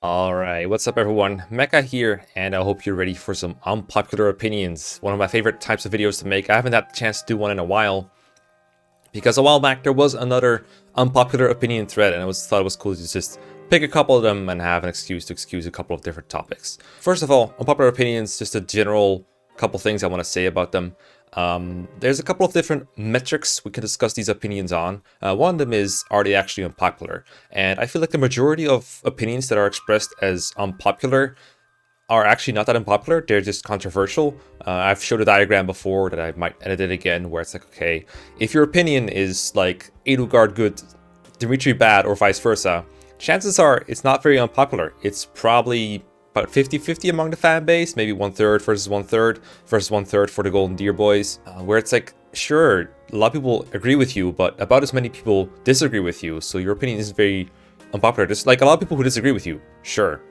Alright, what's up everyone? Mecha here, and I hope you're ready for some unpopular opinions. One of my favorite types of videos to make. I haven't had the chance to do one in a while, because a while back there was another unpopular opinion thread, and thought it was cool to just pick a couple of them and have an excuse to excuse a couple of different topics. First of all, unpopular opinions, just a general couple things I want to say about them. There's a couple of different metrics we can discuss these opinions on. One of them is, are they actually unpopular? And I feel like the majority of opinions that are expressed as unpopular are actually not that unpopular, they're just controversial. I've showed a diagram before that I might edit it again, where it's like, okay, if your opinion is like Eirika good, Dimitri bad, or vice versa, chances are it's not very unpopular. It's probably about 50-50 among the fan base, maybe 1/3 versus 1/3 versus 1/3 for the Golden Deer boys, where it's like, sure, a lot of people agree with you, but about as many people disagree with you, so your opinion isn't very unpopular. There's like a lot of people who disagree with you, sure,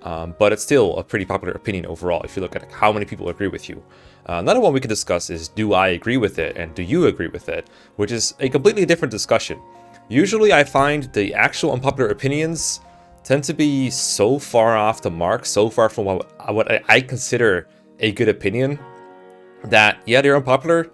but it's still a pretty popular opinion overall if you look at how many people agree with you. Another one we can discuss is, do I agree with it and do you agree with it, which is a completely different discussion. Usually I find the actual unpopular opinions tend to be so far off the mark, so far from what I consider a good opinion, that yeah, they're unpopular,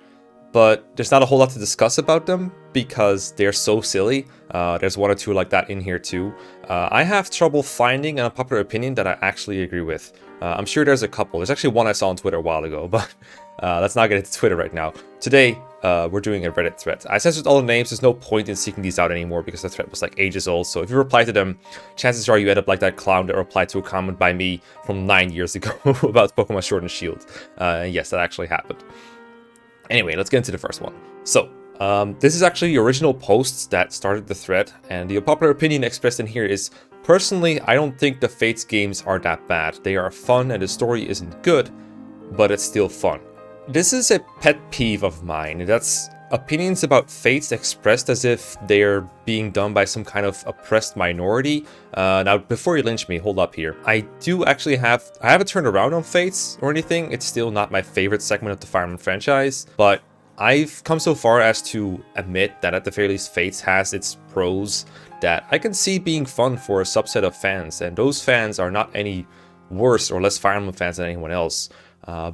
but there's not a whole lot to discuss about them because they're so silly. There's one or two like that in here too. I have trouble finding an unpopular opinion that I actually agree with. I'm sure there's a couple. There's actually one I saw on Twitter a while ago, but let's not get into Twitter right now. Today, we're doing a Reddit thread. I censored all the names. There's no point in seeking these out anymore because the thread was like ages old. So if you reply to them, chances are you end up like that clown that replied to a comment by me from 9 years ago about Pokemon Sword and Shield. Yes, that actually happened. Anyway, let's get into the first one. So, this is actually the original posts that started the thread, and the unpopular opinion expressed in here is, personally, I don't think the Fates games are that bad. They are fun and the story isn't good, but it's still fun. This is a pet peeve of mine. That's opinions about Fates expressed as if they're being done by some kind of oppressed minority. Now, before you lynch me, hold up here. I do actually I haven't turned around on Fates or anything. It's still not my favorite segment of the Fire Emblem franchise, but I've come so far as to admit that at the very least Fates has its pros that I can see being fun for a subset of fans, and those fans are not any worse or less Fire Emblem fans than anyone else.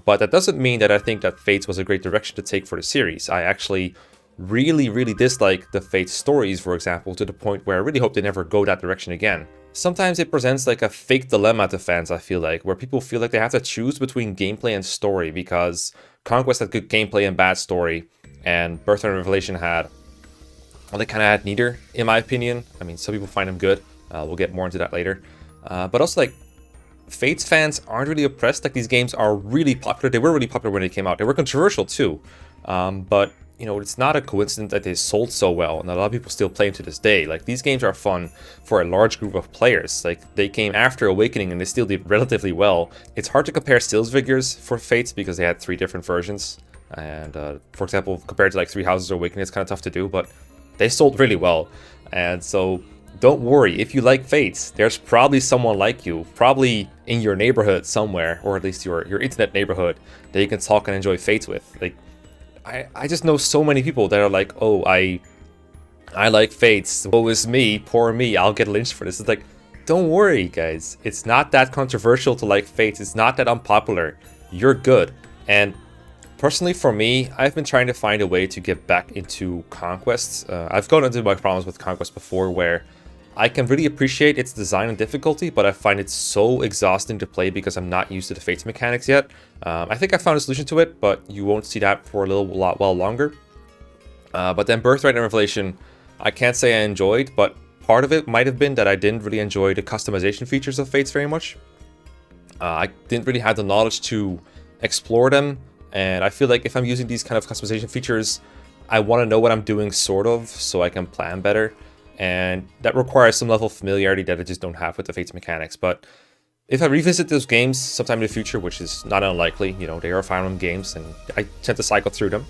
But that doesn't mean that I think that Fates was a great direction to take for the series. I actually really dislike the Fates stories, for example, to the point where I really hope they never go that direction again. Sometimes it presents like a fake dilemma to fans, I feel like, where people feel like they have to choose between gameplay and story because Conquest had good gameplay and bad story, and Birth and Revelation had, well, they kind of had neither, in my opinion. I mean, some people find them good. We'll get more into that later. But also, like, Fates fans aren't really oppressed. Like, these games are really popular. They were really popular when they came out. They were controversial too. But, you know, it's not a coincidence that they sold so well, and a lot of people still play them to this day. Like, these games are fun for a large group of players. Like, they came after Awakening and they still did relatively well. It's hard to compare sales figures for Fates because they had 3 different versions. And, for example, compared to like 3 Houses of Awakening, it's kind of tough to do, but they sold really well. And so, don't worry, if you like Fates, there's probably someone like you, probably in your neighborhood somewhere, or at least your internet neighborhood, that you can talk and enjoy Fates with. Like, I just know so many people that are like, oh, I like Fates, woe is me, poor me, I'll get lynched for this. It's like, don't worry, guys. It's not that controversial to like Fates. It's not that unpopular. You're good. And personally, for me, I've been trying to find a way to get back into Conquest. I've gone into my problems with Conquest before, where I can really appreciate its design and difficulty, but I find it so exhausting to play because I'm not used to the Fates mechanics yet. I think I found a solution to it, but you won't see that for a while longer. But then Birthright and Revelation, I can't say I enjoyed, but part of it might have been that I didn't really enjoy the customization features of Fates very much. I didn't really have the knowledge to explore them, and I feel like if I'm using these kind of customization features, I want to know what I'm doing, sort of, so I can plan better. And that requires some level of familiarity that I just don't have with the Fates mechanics. But if I revisit those games sometime in the future, which is not unlikely, you know, they are Fire Emblem games, and I tend to cycle through them,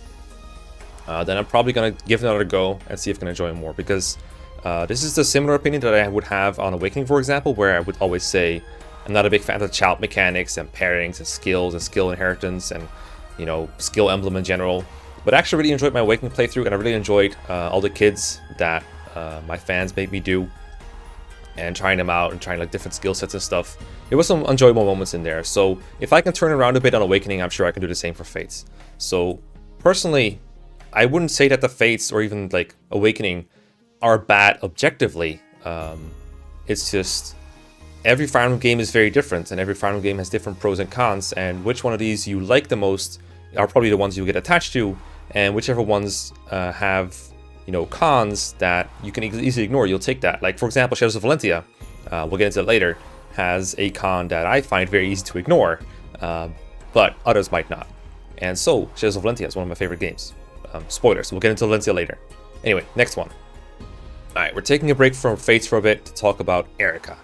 then I'm probably going to give it another go and see if I can enjoy it more. Because this is the similar opinion that I would have on Awakening, for example, where I would always say I'm not a big fan of the child mechanics and pairings and skills and skill inheritance and, you know, skill emblem in general. But I actually really enjoyed my Awakening playthrough, and I really enjoyed all the kids that my fans made me do. and trying them out and trying like different skill sets and stuff. There was some enjoyable moments in there. So if I can turn around a bit on Awakening, I'm sure I can do the same for Fates. So personally, I wouldn't say that the Fates or even like Awakening are bad objectively. It's just every Fire Emblem game is very different, and every Fire Emblem game has different pros and cons, and which one of these you like the most are probably the ones you get attached to, and whichever ones have, you know, cons that you can easily ignore, you'll take that. Like, for example, Shadows of Valentia, we'll get into it later, has a con that I find very easy to ignore, but others might not. And so, Shadows of Valentia is one of my favorite games. Spoilers, we'll get into Valentia later. Anyway, next one. Alright, we're taking a break from Fates for a bit to talk about Eirika.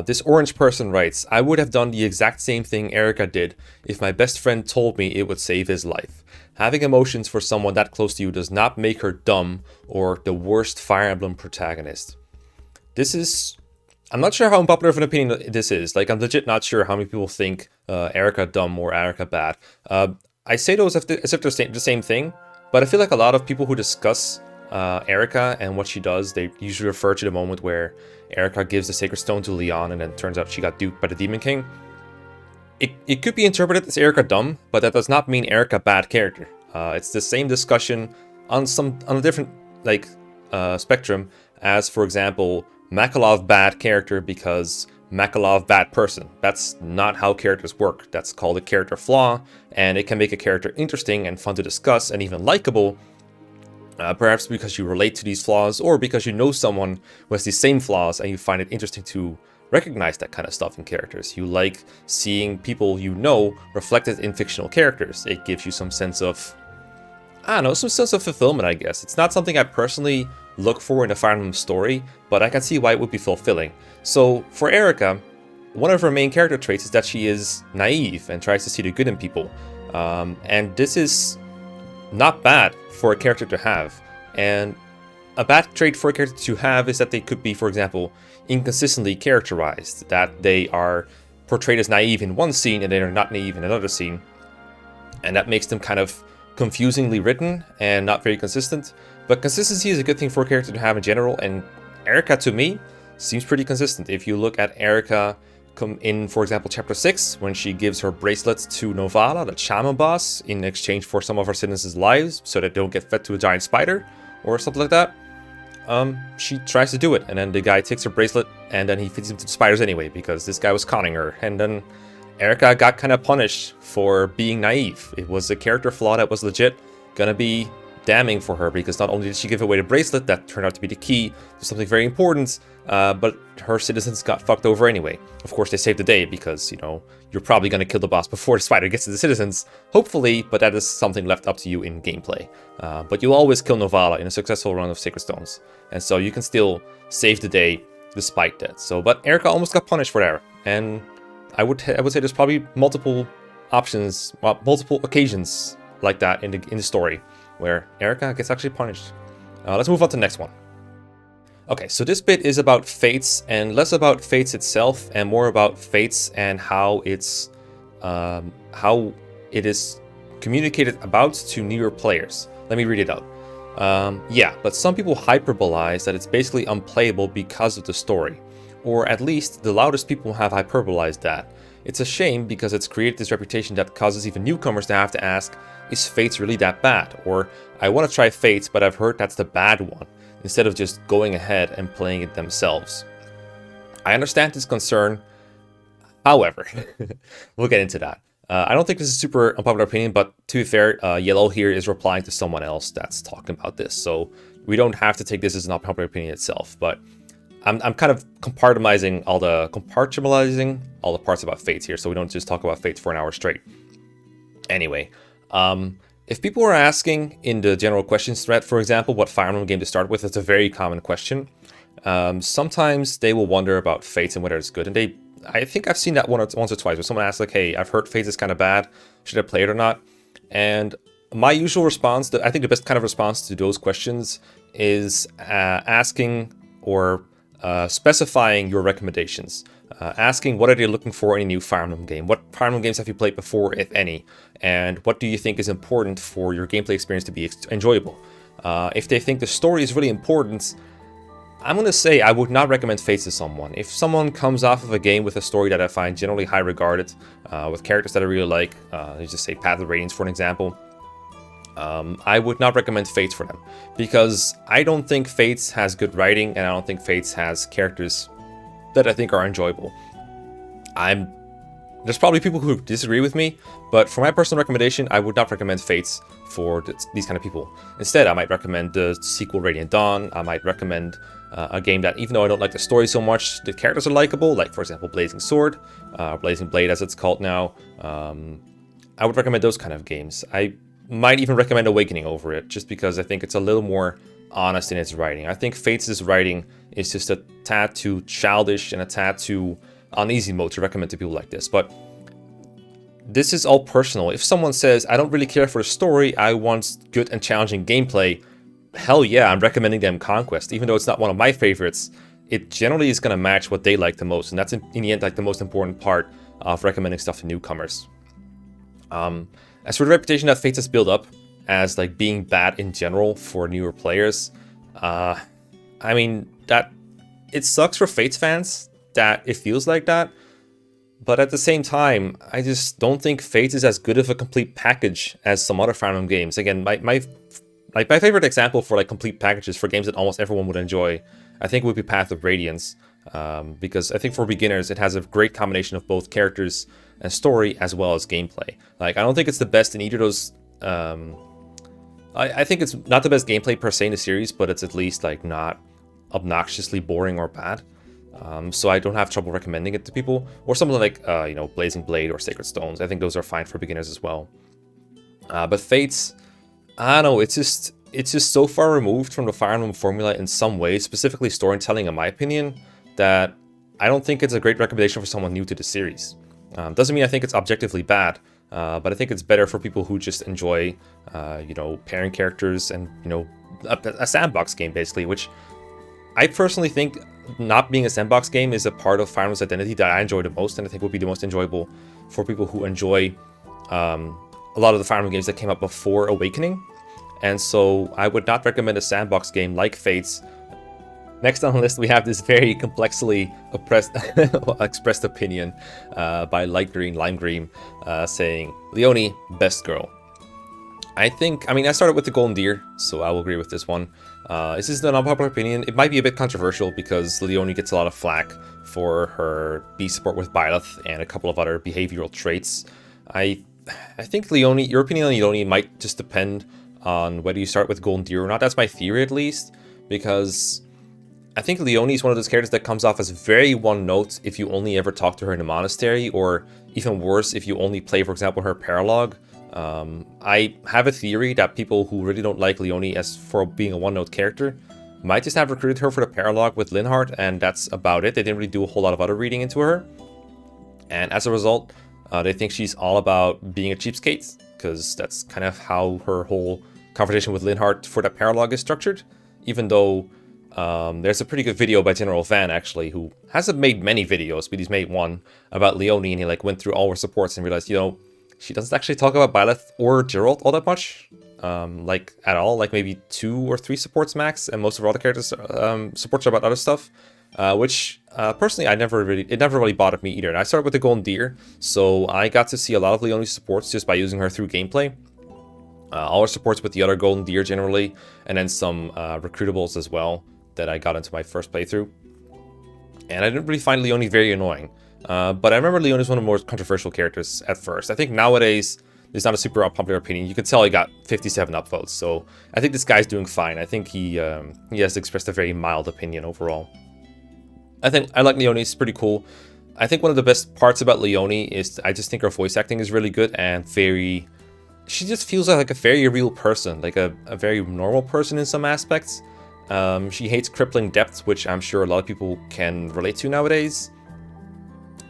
This orange person writes, I would have done the exact same thing Eirika did if my best friend told me it would save his life. Having emotions for someone that close to you does not make her dumb or the worst Fire Emblem protagonist. This is... I'm not sure how unpopular of an opinion this is. Like, I'm legit not sure how many people think Eirika dumb or Eirika bad. I say those as if they're the same thing, but I feel like a lot of people who discuss Eirika and what she does, they usually refer to the moment where Eirika gives the Sacred Stone to Leonie and then turns out she got duped by the Demon King. It could be interpreted as Eirika dumb, but that does not mean Eirika bad character. It's the same discussion on a different spectrum as, for example, Makalov bad character because Makalov bad person. That's not how characters work. That's called a character flaw, and it can make a character interesting and fun to discuss and even likable. Perhaps because you relate to these flaws, or because you know someone who has these same flaws and you find it interesting to recognize that kind of stuff in characters. You like seeing people you know reflected in fictional characters. It gives you some sense of, I don't know, some sense of fulfillment, I guess. It's not something I personally look for in a Fire Emblem story, but I can see why it would be fulfilling. So for Eirika, one of her main character traits is that she is naive and tries to see the good in people. And this is not bad for a character to have. And a bad trait for a character to have is that they could be, for example, inconsistently characterized, that they are portrayed as naive in one scene and they are not naive in another scene, and that makes them kind of confusingly written and not very consistent. But consistency is a good thing for a character to have in general, and Eirika, to me, seems pretty consistent. If you look at Eirika come in, for example, chapter 6, when she gives her bracelets to Novala, the shaman boss, in exchange for some of her citizens' lives so that they don't get fed to a giant spider or something like that, she tries to do it, and then the guy takes her bracelet and then he feeds him to the spiders anyway because this guy was conning her. And then Eirika got kind of punished for being naive. It was a character flaw that was legit gonna be damning for her, because not only did she give away the bracelet that turned out to be the key to something very important, but her citizens got fucked over anyway. Of course, they saved the day because, you know, you're probably going to kill the boss before the spider gets to the citizens, hopefully, but that is something left up to you in gameplay. But you'll always kill Novala in a successful run of Sacred Stones, and so you can still save the day despite that. So, but Eirika almost got punished for that, and I would say there's probably multiple options, multiple occasions like that in the story where Eirika gets actually punished. Let's move on to the next one. Okay, so this bit is about Fates, and less about Fates itself, and more about Fates and how it is communicated about to newer players. Let me read it out. Yeah, but some people hyperbolize that it's basically unplayable because of the story. Or at least the loudest people have hyperbolized that. It's a shame because it's created this reputation that causes even newcomers to have to ask, is Fates really that bad? Or, I want to try Fates, but I've heard that's the bad one, instead of just going ahead and playing it themselves. I understand this concern, however, we'll get into that. I don't think this is a super unpopular opinion, but to be fair, Yellow here is replying to someone else that's talking about this, so we don't have to take this as an unpopular opinion itself, but I'm kind of compartmentalizing all the parts about Fates here, so we don't just talk about Fates for an hour straight. Anyway, if people are asking in the general questions thread, for example, what Fire Emblem game to start with, it's a very common question. Sometimes they will wonder about Fates and whether it's good, and I think I've seen that once or twice, where someone asks like, hey, I've heard Fates is kind of bad, should I play it or not? And my usual response, I think the best kind of response to those questions is asking or specifying your recommendations. Asking what are they looking for in a new Fire Emblem game? What Fire Emblem games have you played before, if any? And what do you think is important for your gameplay experience to be enjoyable? If they think the story is really important, I'm going to say I would not recommend Fates to someone. If someone comes off of a game with a story that I find generally high regarded, with characters that I really like, let's just say Path of Radiance for an example, I would not recommend Fates for them. Because I don't think Fates has good writing, and I don't think Fates has characters that I think are enjoyable. There's probably people who disagree with me, but for my personal recommendation, I would not recommend Fates for these kind of people. Instead, I might recommend the sequel Radiant Dawn. I might recommend a game that, even though I don't like the story so much, the characters are likable, like for example Blazing Sword, Blazing Blade as it's called now. I would recommend those kind of games. I might even recommend Awakening over it, just because I think it's a little more honest in its writing. I think Fates' writing is just a tad too childish and a tad too uneasy mode to recommend to people like this, but this is all personal. If someone says, I don't really care for the story, I want good and challenging gameplay, hell yeah, I'm recommending them Conquest. Even though it's not one of my favorites, it generally is going to match what they like the most, and that's in the end like the most important part of recommending stuff to newcomers. As for the reputation that Fates has built up as like being bad in general for newer players, I mean, that it sucks for Fates fans that it feels like that, but at the same time, I just don't think Fates is as good of a complete package as some other Fire Emblem games. Again, my favorite example for like complete packages for games that almost everyone would enjoy, I think would be Path of Radiance, because I think for beginners it has a great combination of both characters and story as well as gameplay. Like, I don't think it's the best in either of those. I think it's not the best gameplay per se in the series, but it's at least like not obnoxiously boring or bad. So I don't have trouble recommending it to people. Or something like, you know, Blazing Blade or Sacred Stones. I think those are fine for beginners as well. But Fates, I don't know, it's just so far removed from the Fire Emblem formula in some ways, specifically storytelling in my opinion, that I don't think it's a great recommendation for someone new to the series. Doesn't mean I think it's objectively bad, but I think it's better for people who just enjoy, you know, pairing characters and, you know, a sandbox game basically, which I personally think not being a sandbox game is a part of Fire Emblem's identity that I enjoy the most, and I think would be the most enjoyable for people who enjoy a lot of the Fire Emblem games that came out before Awakening. And so I would not recommend a sandbox game like Fates. Next on the list, we have this very complexly expressed opinion by Light Green, Lime Green, saying, Leonie, best girl. I mean, I started with the Golden Deer, so I will agree with this one. This is an unpopular opinion. It might be a bit controversial because Leonie gets a lot of flack for her B support with Byleth and a couple of other behavioral traits. I think Leonie, your opinion on Leonie might just depend on whether you start with Golden Deer or not. That's my theory at least, because I think Leonie is one of those characters that comes off as very one-note if you only ever talk to her in a monastery, or even worse, if you only play, for example, her paralogue. I have a theory that people who really don't like Leonie as for being a one-note character might just have recruited her for the paralogue with Linhardt, and that's about it. They didn't really do a whole lot of other reading into her. And as a result, they think she's all about being a cheapskate, because that's kind of how her whole conversation with Linhardt for that paralogue is structured. Even though there's a pretty good video by General Van, actually, who hasn't made many videos, but he's made one about Leonie, and he like went through all her supports and realized, you know, she doesn't actually talk about Byleth or Geralt all that much, like at all, like maybe 2 or 3 supports max, and most of her other characters supports are about other stuff, which personally it never really bothered me either. And I started with the Golden Deer, so I got to see a lot of Leonie's supports just by using her through gameplay. All her supports with the other Golden Deer generally, and then some recruitables as well that I got into my first playthrough. And I didn't really find Leonie very annoying. But I remember Leonie is one of the more controversial characters at first. I think nowadays, it's not a super unpopular opinion. You can tell he got 57 upvotes, so I think this guy's doing fine. I think he has expressed a very mild opinion overall. I like Leonie, it's pretty cool. I think one of the best parts about Leonie is I just think her voice acting is really good and very... She just feels like a very real person, like a very normal person in some aspects. She hates crippling depth, which I'm sure a lot of people can relate to nowadays.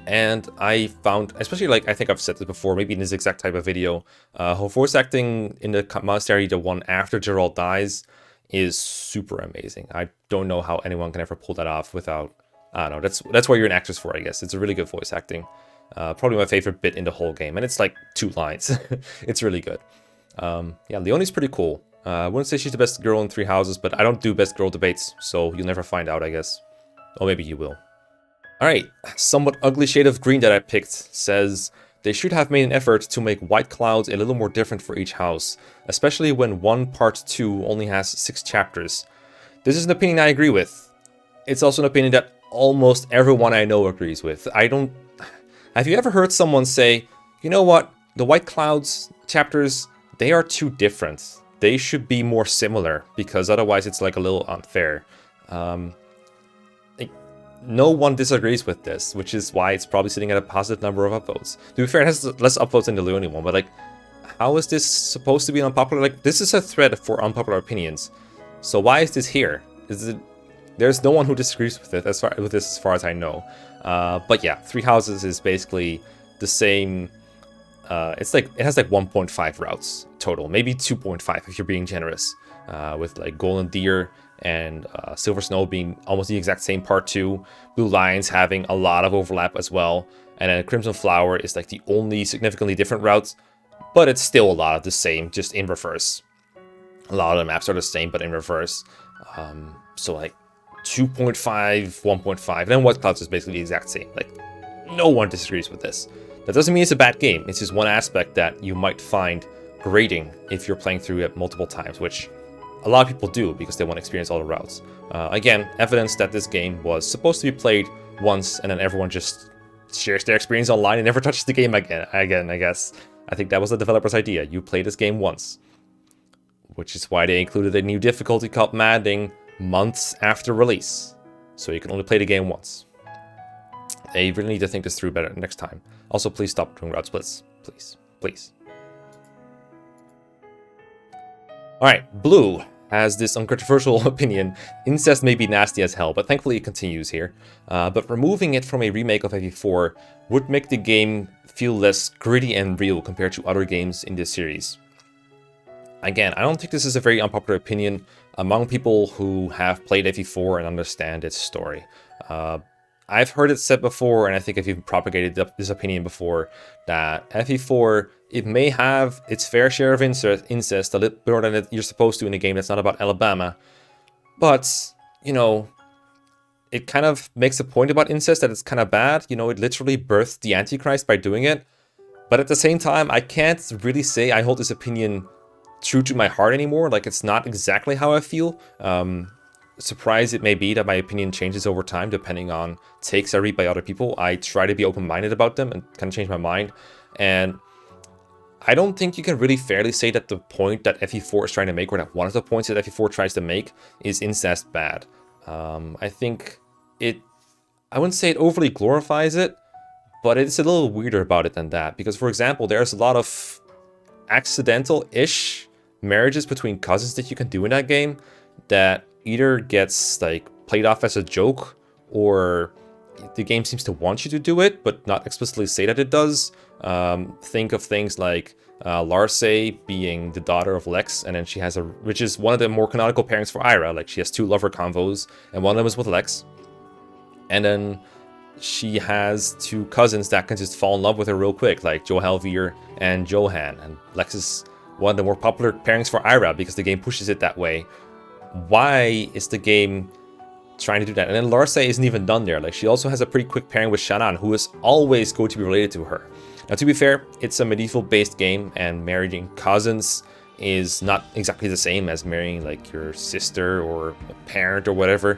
And I found, especially like, I think I've said this before, maybe in this exact type of video, her voice acting in the monastery, the one after Geralt dies, is super amazing. I don't know how anyone can ever pull that off without, I don't know, that's what you're an actress for, I guess. It's a really good voice acting. Probably my favorite bit in the whole game, and it's like 2 lines. It's really good. Yeah, Leonie's pretty cool. I wouldn't say she's the best girl in Three Houses, but I don't do best girl debates, so you'll never find out, I guess. Or maybe you will. Alright, somewhat ugly shade of green that I picked says, they should have made an effort to make White Clouds a little more different for each house, especially when one Part 2 only has 6 chapters. This is an opinion I agree with. It's also an opinion that almost everyone I know agrees with. Have you ever heard someone say, you know what, the White Clouds chapters, they are too different. They should be more similar, because otherwise it's like a little unfair. No one disagrees with this, which is why it's probably sitting at a positive number of upvotes. To be fair, it has less upvotes than the Leonie one, but like, how is this supposed to be unpopular? Like, this is a thread for unpopular opinions. So why is this here? There's no one who disagrees with it as far as I know. But yeah, Three Houses is basically the same. It has like 1.5 routes total, maybe 2.5 if you're being generous. With like Golden Deer and Silver Snow being almost the exact same Part 2, Blue Lions having a lot of overlap as well, and then Crimson Flower is like the only significantly different routes, but it's still a lot of the same, just in reverse. A lot of the maps are the same, but in reverse. So like 2.5, 1.5, and then White Clouds is basically the exact same. Like, no one disagrees with this. That doesn't mean it's a bad game. It's just one aspect that you might find grating if you're playing through it multiple times, which a lot of people do because they want to experience all the routes. Again, evidence that this game was supposed to be played once and then everyone just shares their experience online and never touches the game again, I guess. I think that was the developer's idea. You play this game once. Which is why they included a new difficulty called Madding months after release. So you can only play the game once. They really need to think this through better next time. Also, please stop doing route splits. Please. Please. Alright, Blue has this uncontroversial opinion. Incest may be nasty as hell, but thankfully it continues here. But removing it from a remake of FE4 would make the game feel less gritty and real compared to other games in this series. Again, I don't think this is a very unpopular opinion among people who have played FE4 and understand its story. I've heard it said before, and I think I've even propagated this opinion before, that FE4, it may have its fair share of incest, a little more than you're supposed to in a game that's not about Alabama. But, you know, it kind of makes a point about incest that it's kind of bad. You know, it literally birthed the Antichrist by doing it. But at the same time, I can't really say I hold this opinion true to my heart anymore. Like, it's not exactly how I feel. Surprised it may be that my opinion changes over time depending on takes I read by other people. I try to be open-minded about them and kind of change my mind. And I don't think you can really fairly say that the point that FE4 is trying to make, or that one of the points that FE4 tries to make, is incest bad. I think I wouldn't say it overly glorifies it, but it's a little weirder about it than that. Because, for example, there's a lot of accidental-ish marriages between cousins that you can do in that game that either gets like played off as a joke, or the game seems to want you to do it but not explicitly say that it does. Think of things like Larce being the daughter of Lex, and then she has which is one of the more canonical pairings for Eira. Like, she has 2 lover convos, and one of them is with Lex, and then she has 2 cousins that can just fall in love with her real quick, like Johelvir and Johan, and Lex is one of the more popular pairings for Eira because the game pushes it that way. Why is the game trying to do that? And then Larce isn't even done there. Like, she also has a pretty quick pairing with Shannon, who is always going to be related to her. Now, to be fair, it's a medieval-based game, and marrying cousins is not exactly the same as marrying like your sister or a parent or whatever.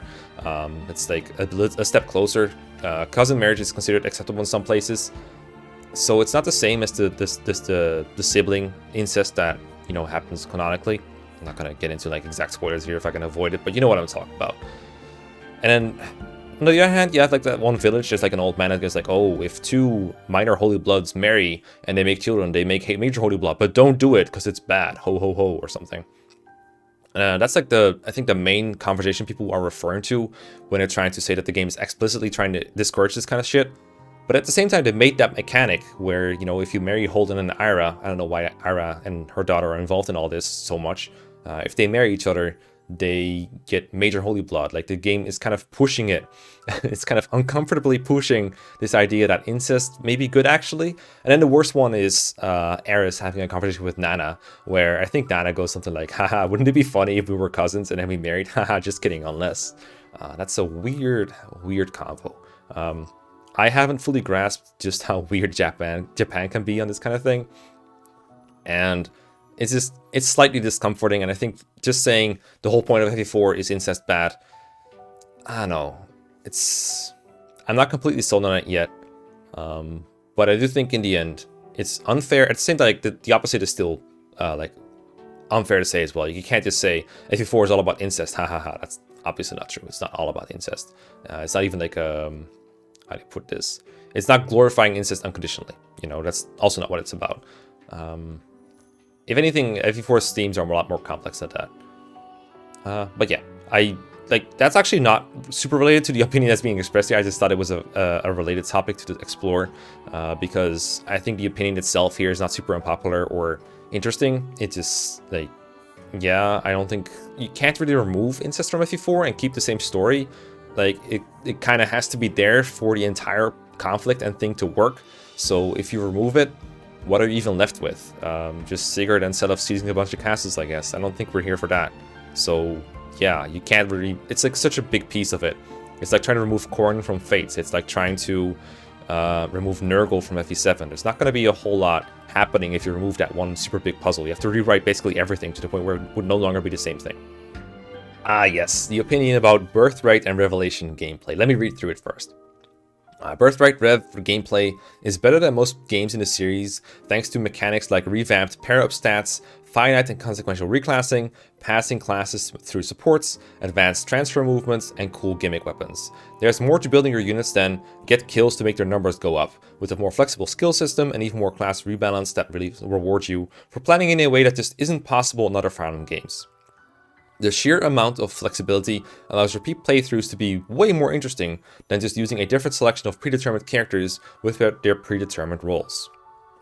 It's like a step closer. Cousin marriage is considered acceptable in some places, so it's not the same as the sibling incest that, you know, happens canonically. I'm not gonna get into like exact spoilers here if I can avoid it, but you know what I'm talking about. And then on the other hand, you have like that one village, just like an old man that goes like, oh, if 2 minor holy bloods marry and they make children, they make major holy blood, but don't do it because it's bad, ho ho ho, or something. That's like I think the main conversation people are referring to when they're trying to say that the game is explicitly trying to discourage this kind of shit. But at the same time, they made that mechanic where, you know, if you marry Holden and Eira, I don't know why Eira and her daughter are involved in all this so much. If they marry each other, they get major holy blood. Like the game is kind of pushing it. It's kind of uncomfortably pushing this idea that incest may be good actually. And then the worst one is Eris having a conversation with Nana, where I think Nana goes something like, haha, wouldn't it be funny if we were cousins and then we married? Haha, just kidding, unless. That's a weird combo. I haven't fully grasped just how weird Japan can be on this kind of thing. And it's slightly discomforting, and I think just saying the whole point of FE4 is incest bad, I don't know. I'm not completely sold on it yet, but I do think in the end it's unfair. At the same time, like the opposite is still like unfair to say as well. You can't just say FE4 is all about incest, ha ha ha. That's obviously not true. It's not all about incest. It's not even like how do you put this? It's not glorifying incest unconditionally. You know, that's also not what it's about. If anything, FE4's themes are a lot more complex than that. But yeah, that's actually not super related to the opinion that's being expressed here. I just thought it was a related topic to explore, because I think the opinion itself here is not super unpopular or interesting. It's just like, yeah, I don't think you can't really remove incest from FE4 and keep the same story. Like it kind of has to be there for the entire conflict and thing to work. So if you remove it, what are you even left with? Just Sigurd instead of seizing a bunch of castles, I guess. I don't think we're here for that. So yeah, you can't really. It's like such a big piece of it. It's like trying to remove Corn from Fates. It's like trying to remove Nurgle from FE7. There's not going to be a whole lot happening if you remove that one super big puzzle. You have to rewrite basically everything to the point where it would no longer be the same thing. Ah yes, the opinion about Birthright and Revelation gameplay. Let me read through it first. Birthright Rev gameplay is better than most games in the series thanks to mechanics like revamped pair-up stats, finite and consequential reclassing, passing classes through supports, advanced transfer movements, and cool gimmick weapons. There's more to building your units than get kills to make their numbers go up, with a more flexible skill system and even more class rebalance that really rewards you for planning in a way that just isn't possible in other Fire Emblem games. The sheer amount of flexibility allows repeat playthroughs to be way more interesting than just using a different selection of predetermined characters with their predetermined roles.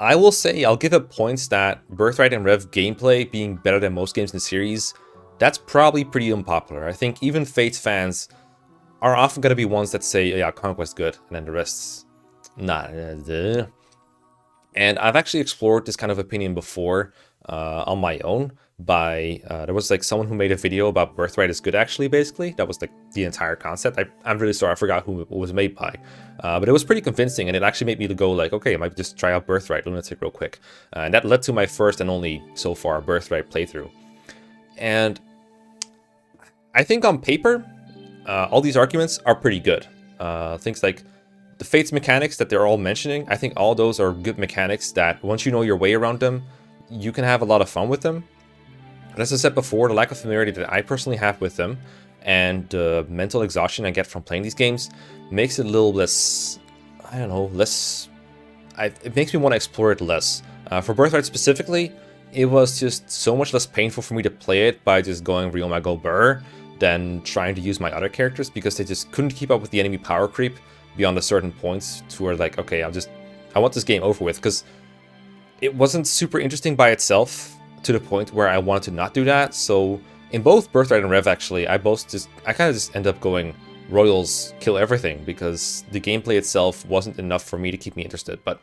I will say I'll give it points that Birthright and Rev gameplay being better than most games in the series, that's probably pretty unpopular. I think even Fates fans are often going to be ones that say, yeah, Conquest good, and then the rest's not. And I've actually explored this kind of opinion before on my own. There was like someone who made a video about Birthright is good actually, basically. That was like the entire concept. I'm really sorry, I forgot who it was made by. But it was pretty convincing, and it actually made me to go like, okay, I might just try out Birthright Lunatic real quick. And that led to my first and only, so far, Birthright playthrough. And I think on paper, all these arguments are pretty good. Things like the Fates mechanics that they're all mentioning, I think all those are good mechanics that once you know your way around them, you can have a lot of fun with them. And as I said before, the lack of familiarity that I personally have with them and the mental exhaustion I get from playing these games makes it a little less, I don't know, it makes me want to explore it less. For Birthright specifically, it was just so much less painful for me to play it by just going Real Mago Burr than trying to use my other characters, because they just couldn't keep up with the enemy power creep beyond a certain points to where like, okay, I want this game over with, because it wasn't super interesting by itself to the point where I wanted to not do that. So in both Birthright and Rev, actually, I kind of just end up going Royals kill everything, because the gameplay itself wasn't enough for me to keep me interested. But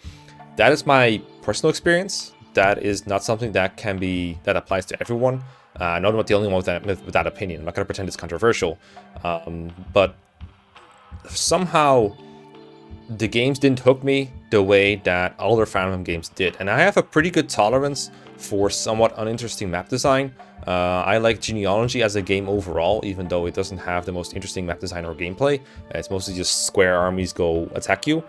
that is my personal experience. That is not something that applies to everyone. I know I'm not the only one with that opinion. I'm not going to pretend it's controversial. But somehow the games didn't hook me the way that other Fire Emblem games did. And I have a pretty good tolerance for somewhat uninteresting map design. I like Genealogy as a game overall, even though it doesn't have the most interesting map design or gameplay. It's mostly just square armies go attack you.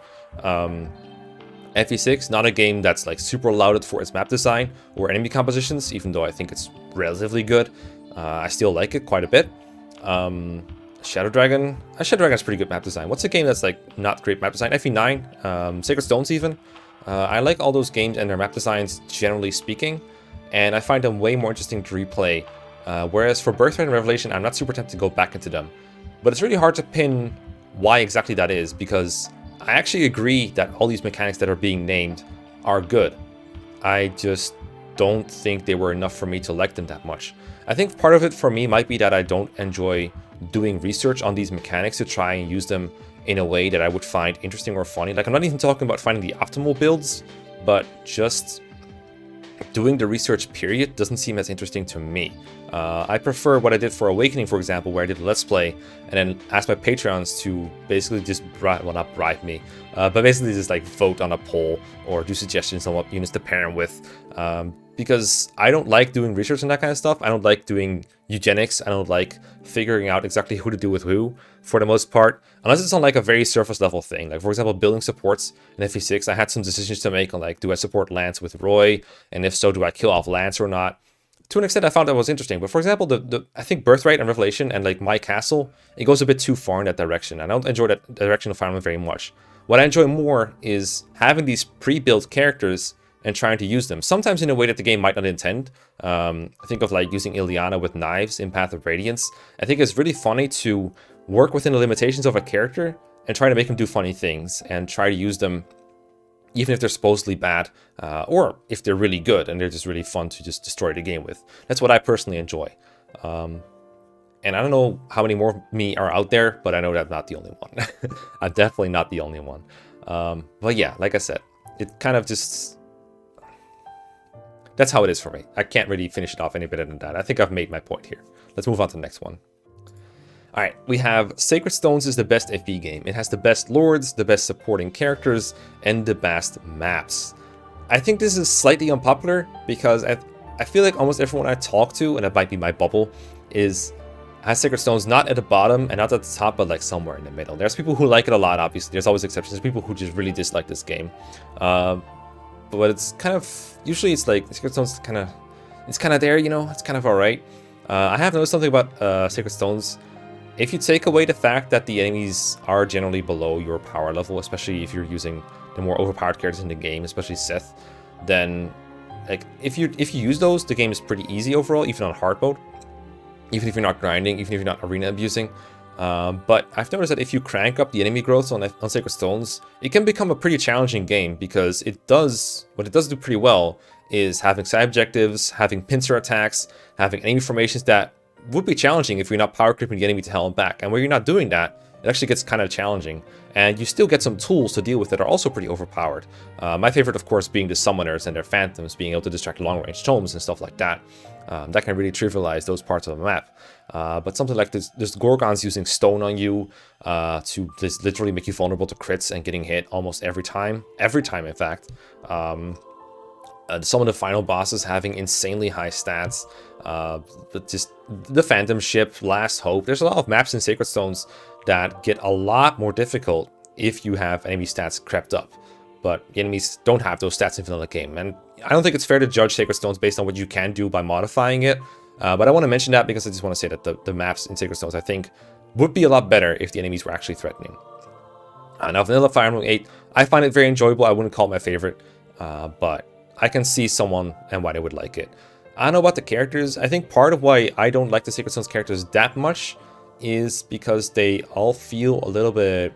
FE6, not a game that's like super lauded for its map design or enemy compositions, even though I think it's relatively good. I still like it quite a bit. Shadow Dragon has pretty good map design. What's a game that's like not great map design? FE9, Sacred Stones even. I like all those games and their map designs generally speaking, and I find them way more interesting to replay. Whereas for Birthright and Revelation, I'm not super tempted to go back into them. But it's really hard to pin why exactly that is, because I actually agree that all these mechanics that are being named are good. I just don't think they were enough for me to like them that much. I think part of it for me might be that I don't enjoy doing research on these mechanics to try and use them in a way that I would find interesting or funny. Like, I'm not even talking about finding the optimal builds, but just doing the research period doesn't seem as interesting to me. I prefer what I did for Awakening, for example, where I did a Let's Play and then asked my Patreons to basically just not bribe me, but basically just like vote on a poll or do suggestions on what units to pair them with. Because I don't like doing research and that kind of stuff. I don't like doing eugenics. I don't like figuring out exactly who to do with who, for the most part, unless it's on like a very surface level thing. Like, for example, building supports in FE6, I had some decisions to make on like, do I support Lance with Roy? And if so, do I kill off Lance or not? To an extent, I found that was interesting. But for example, I think Birthright and Revelation and like My Castle, it goes a bit too far in that direction. I don't enjoy that direction of Fire Emblem very much. What I enjoy more is having these pre-built characters and trying to use them, sometimes in a way that the game might not intend. I think of like using Ileana with knives in Path of Radiance. I think it's really funny to work within the limitations of a character and try to make them do funny things and try to use them even if they're supposedly bad, or if they're really good and they're just really fun to just destroy the game with. That's what I personally enjoy. And I don't know how many more of me are out there, but I know that I'm not the only one. I'm definitely not the only one. But yeah, like I said, it kind of just... That's how it is for me. I can't really finish it off any better than that. I think I've made my point here. Let's move on to the next one. Alright, we have Sacred Stones is the best FB game. It has the best lords, the best supporting characters, and the best maps. I think this is slightly unpopular because I feel like almost everyone I talk to, and it might be my bubble, has Sacred Stones not at the bottom and not at the top, but like somewhere in the middle. There's people who like it a lot, obviously. There's always exceptions. There's people who just really dislike this game. But it's kind of, usually it's like, Sacred Stones it's kind of there, you know, it's kind of alright. I have noticed something about Sacred Stones. If you take away the fact that the enemies are generally below your power level, especially if you're using the more overpowered characters in the game, especially Seth, then like if you use those, the game is pretty easy overall, even on hard mode. Even if you're not grinding, even if you're not arena abusing. But I've noticed that if you crank up the enemy growth on Sacred Stones, it can become a pretty challenging game because what it does do pretty well is having side objectives, having pincer attacks, having enemy formations that would be challenging if you're not power creeping the enemy to hell and back. And where you're not doing that, it actually gets kind of challenging. And you still get some tools to deal with that are also pretty overpowered. My favorite, of course, being the summoners and their phantoms, being able to distract long-range tomes and stuff like that. That can really trivialize those parts of the map. But something like this, there's Gorgons using stone on you to just literally make you vulnerable to crits and getting hit almost every time. Every time, in fact. Some of the final bosses having insanely high stats. But just the Phantom Ship, Last Hope. There's a lot of maps in Sacred Stones that get a lot more difficult if you have enemy stats crept up. But the enemies don't have those stats in vanilla game. And I don't think it's fair to judge Sacred Stones based on what you can do by modifying it. But I want to mention that because I just want to say that the maps in Sacred Stones, I think, would be a lot better if the enemies were actually threatening. Now, Vanilla Fire Emblem 8, I find it very enjoyable. I wouldn't call it my favorite, but I can see someone and why they would like it. I don't know about the characters. I think part of why I don't like the Sacred Stones characters that much is because they all feel a little bit...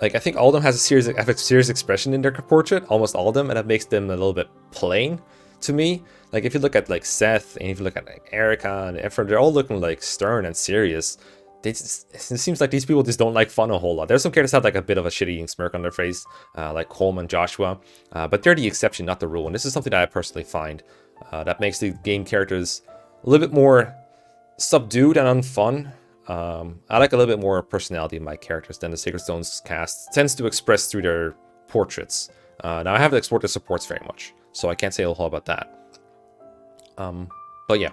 Like, I think all of them have a serious expression in their portrait, almost all of them, and that makes them a little bit plain to me. Like, if you look at, like, Seth, and if you look at, like, Eirika and Ephraim, they're all looking, like, stern and serious. It seems like these people just don't like fun a whole lot. There's some characters that have, like, a bit of a shitty smirk on their face, like Colm and Joshua, but they're the exception, not the rule, and this is something that I personally find that makes the game characters a little bit more subdued and unfun. I like a little bit more personality in my characters than the Sacred Stones cast tends to express through their portraits. Now, I haven't explored the supports very much, so I can't say a whole lot about that. But yeah,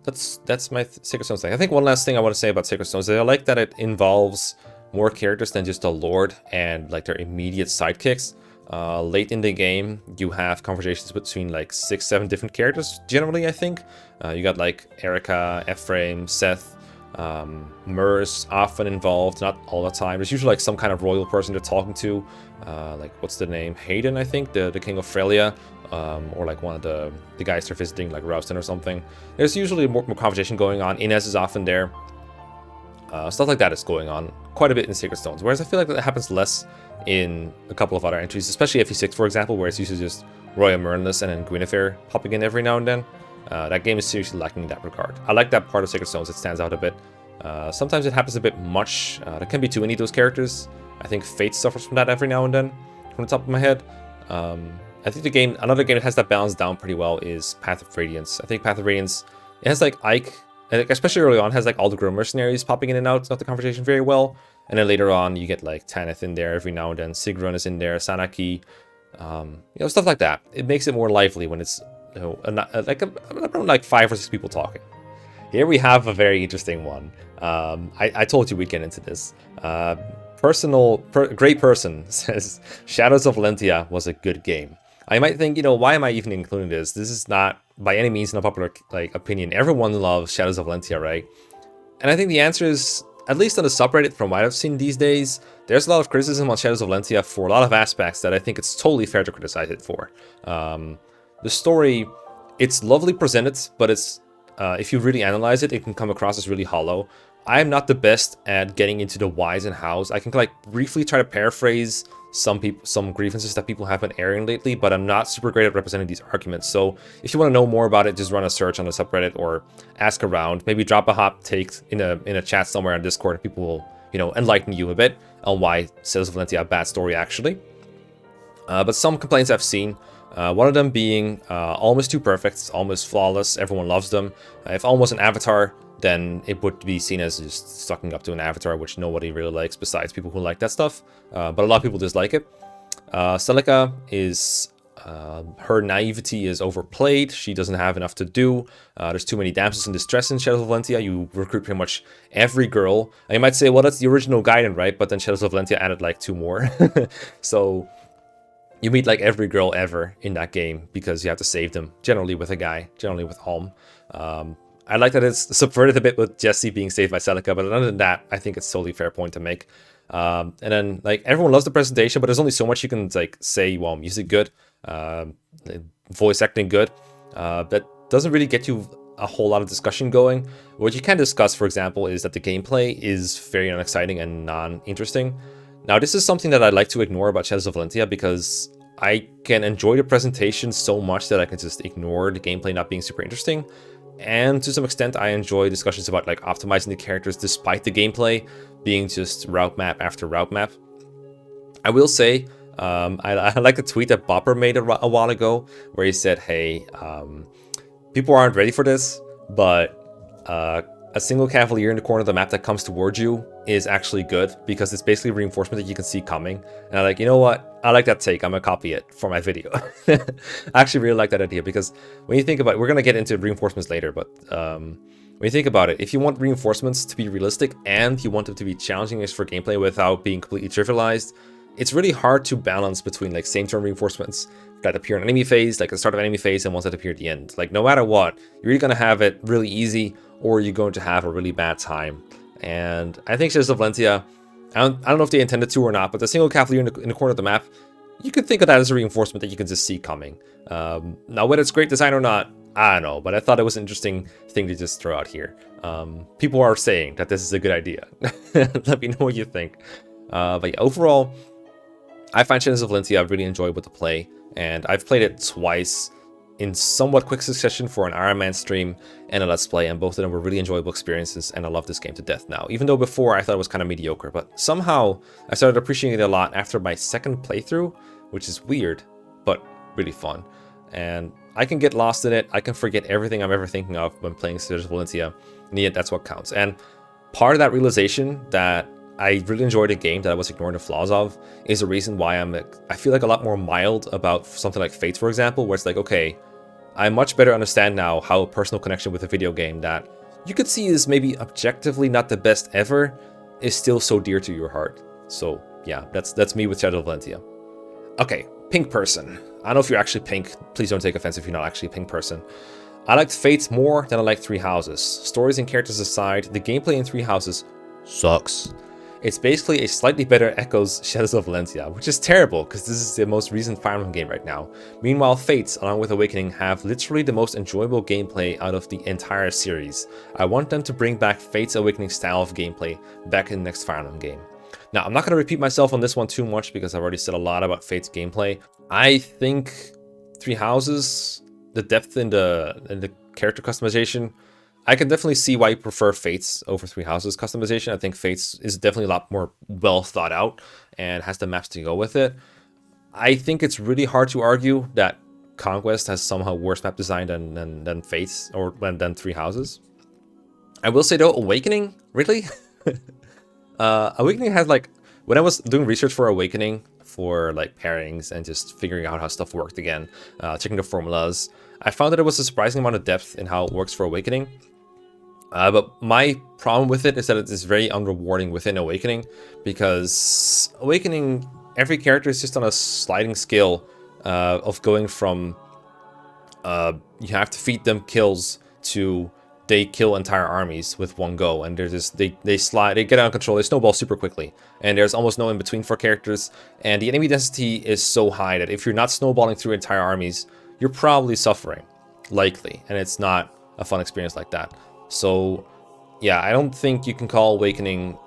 that's my Sacred Stones thing. I think one last thing I want to say about Sacred Stones is I like that it involves more characters than just a lord and like their immediate sidekicks. Late in the game, you have conversations between like 6-7 different characters, generally, I think. You got like Eirika, Ephraim, Seth, Murs often involved, not all the time. There's usually like some kind of royal person they're talking to, like what's the name, Hayden, I think, the king of Frelia, or like one of the guys they're visiting, like Rouston or something. There's usually more conversation going on. Inez is often there. Stuff like that is going on quite a bit in Sacred Stones, whereas I feel like that happens less in a couple of other entries, especially FE6, for example, where it's usually just Roya Mernless and then Guinevere popping in every now and then. That game is seriously lacking in that regard. I like that part of Sacred Stones. It stands out a bit. Sometimes it happens a bit much. There can be too many of those characters. I think Fate suffers from that every now and then, from the top of my head. I think another game that has that balance down pretty well is Path of Radiance. I think Path of Radiance, it has like Ike, and especially early on, has like all the Grill mercenaries popping in and out of the conversation very well. And then later on, you get like Tanith in there every now and then. Sigrun is in there, Sanaki, stuff like that. It makes it more lively when it's around like 5 or 6 people talking. Here we have a very interesting one. I told you we'd get into this. Great person says Shadows of Valentia was a good game. I might think, why am I even including this? This is not by any means an unpopular opinion. Everyone loves Shadows of Valentia, right? And I think the answer is, at least on the subreddit from what I've seen these days, there's a lot of criticism on Shadows of Valentia for a lot of aspects that I think it's totally fair to criticize it for. The story, it's lovely presented, but it's if you really analyze it, it can come across as really hollow. I'm not the best at getting into the whys and hows. I can briefly try to paraphrase some grievances that people have been airing lately, but I'm not super great at representing these arguments. So if you want to know more about it, just run a search on the subreddit or ask around. Maybe drop a hot take in a chat somewhere on Discord, and people will enlighten you a bit on why Shadows of Valentia a bad story actually. But some complaints I've seen. One of them being almost too perfect, almost flawless. Everyone loves them. If almost an avatar, then it would be seen as just sucking up to an avatar, which nobody really likes besides people who like that stuff. But a lot of people dislike it. Celica is... her naivety is overplayed. She doesn't have enough to do. There's too many damsels in distress in Shadows of Valentia. You recruit pretty much every girl. And you might say, well, that's the original Gaiden, right? But then Shadows of Valentia added like 2 more. So... you meet like every girl ever in that game because you have to save them, generally with a guy, generally with Holm. I like that it's subverted a bit with Jesse being saved by Celica, but other than that, I think it's totally fair point to make. And then everyone loves the presentation, but there's only so much you can say. Well, music good, voice acting good. That doesn't really get you a whole lot of discussion going. What you can discuss, for example, is that the gameplay is very unexciting and non-interesting. Now, this is something that I like to ignore about Shadows of Valentia because I can enjoy the presentation so much that I can just ignore the gameplay not being super interesting. And to some extent, I enjoy discussions about optimizing the characters despite the gameplay being just route map after route map. I will say, I like a tweet that Bopper made a while ago where he said, hey, people aren't ready for this, but a single cavalier in the corner of the map that comes towards you is actually good because it's basically reinforcement that you can see coming. And I'm like, you know what? I like that take. I'm gonna copy it for my video. I actually really like that idea because when you think about it, we're gonna get into reinforcements later, but when you think about it, if you want reinforcements to be realistic and you want them to be challenging for gameplay without being completely trivialized, it's really hard to balance between same turn reinforcements that appear in enemy phase, at the start of enemy phase, and ones that appear at the end. No matter what, you're either gonna have it really easy or you're going to have a really bad time. And I think Shadows of Valentia, I don't know if they intended to or not, but the single cavalier in the corner of the map, you could think of that as a reinforcement that you can just see coming. Now, whether it's great design or not, I don't know, but I thought it was an interesting thing to just throw out here. People are saying that this is a good idea. Let me know what you think. But yeah, overall, I find Shadows of Valentia really enjoyable to play, and I've played it twice in somewhat quick succession for an Iron Man stream and a Let's Play, and both of them were really enjoyable experiences, and I love this game to death now. Even though before I thought it was kind of mediocre, but somehow I started appreciating it a lot after my second playthrough, which is weird, but really fun. And I can get lost in it, I can forget everything I'm ever thinking of when playing Shadows of Valentia, and yet that's what counts. And part of that realization that I really enjoyed a game that I was ignoring the flaws of is the reason why I feel a lot more mild about something like Fates, for example, where it's okay, I much better understand now how a personal connection with a video game that you could see is maybe objectively not the best ever is still so dear to your heart. So yeah, that's me with Shadows of Valentia. Okay, pink person. I don't know if you're actually pink. Please don't take offense if you're not actually a pink person. I liked Fates more than I liked Three Houses. Stories and characters aside, the gameplay in Three Houses sucks. It's basically a slightly better echoes Shadows of Valentia, which is terrible because this is the most recent Fire Emblem game right now. Meanwhile, Fates, along with Awakening, have literally the most enjoyable gameplay out of the entire series. I want them to bring back Fates Awakening style of gameplay back in the next Fire Emblem game. Now, I'm not going to repeat myself on this one too much because I've already said a lot about Fates gameplay. I think Three Houses, the depth in the character customization, I can definitely see why you prefer Fates over Three Houses customization. I think Fates is definitely a lot more well thought out and has the maps to go with it. I think it's really hard to argue that Conquest has somehow worse map design than Fates or than Three Houses. I will say though, Awakening, really? Awakening has like, when I was doing research for Awakening for like pairings and just figuring out how stuff worked again, checking the formulas, I found that there was a surprising amount of depth in how it works for Awakening. But my problem with it is that it is very unrewarding within Awakening, because Awakening, every character is just on a sliding scale of going from you have to feed them kills to they kill entire armies with one go, and they're just they get out of control, they snowball super quickly, and there's almost no in between for characters, and the enemy density is so high that if you're not snowballing through entire armies, you're probably suffering, likely, and it's not a fun experience like that. So yeah, I don't think you can call Awakening,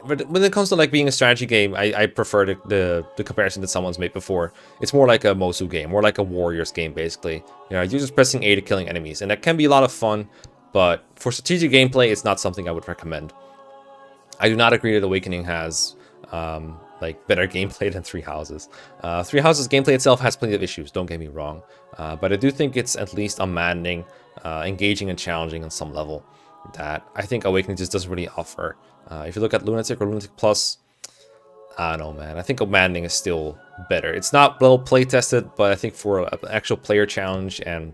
but when it comes to like being a strategy game, I prefer the comparison that someone's made before. It's more like a Mosu game, more like a Warriors game, basically. You know, you're just pressing A to killing enemies, and that can be a lot of fun, but for strategic gameplay, it's not something I would recommend. I do not agree that Awakening has like better gameplay than Three Houses. Three Houses gameplay itself has plenty of issues, don't get me wrong, but I do think it's at least unmaddening, engaging and challenging on some level that I think Awakening just doesn't really offer. If you look at Lunatic or Lunatic Plus, I don't know, man. I think Maddening is still better. It's not well play tested, but I think for an actual player challenge and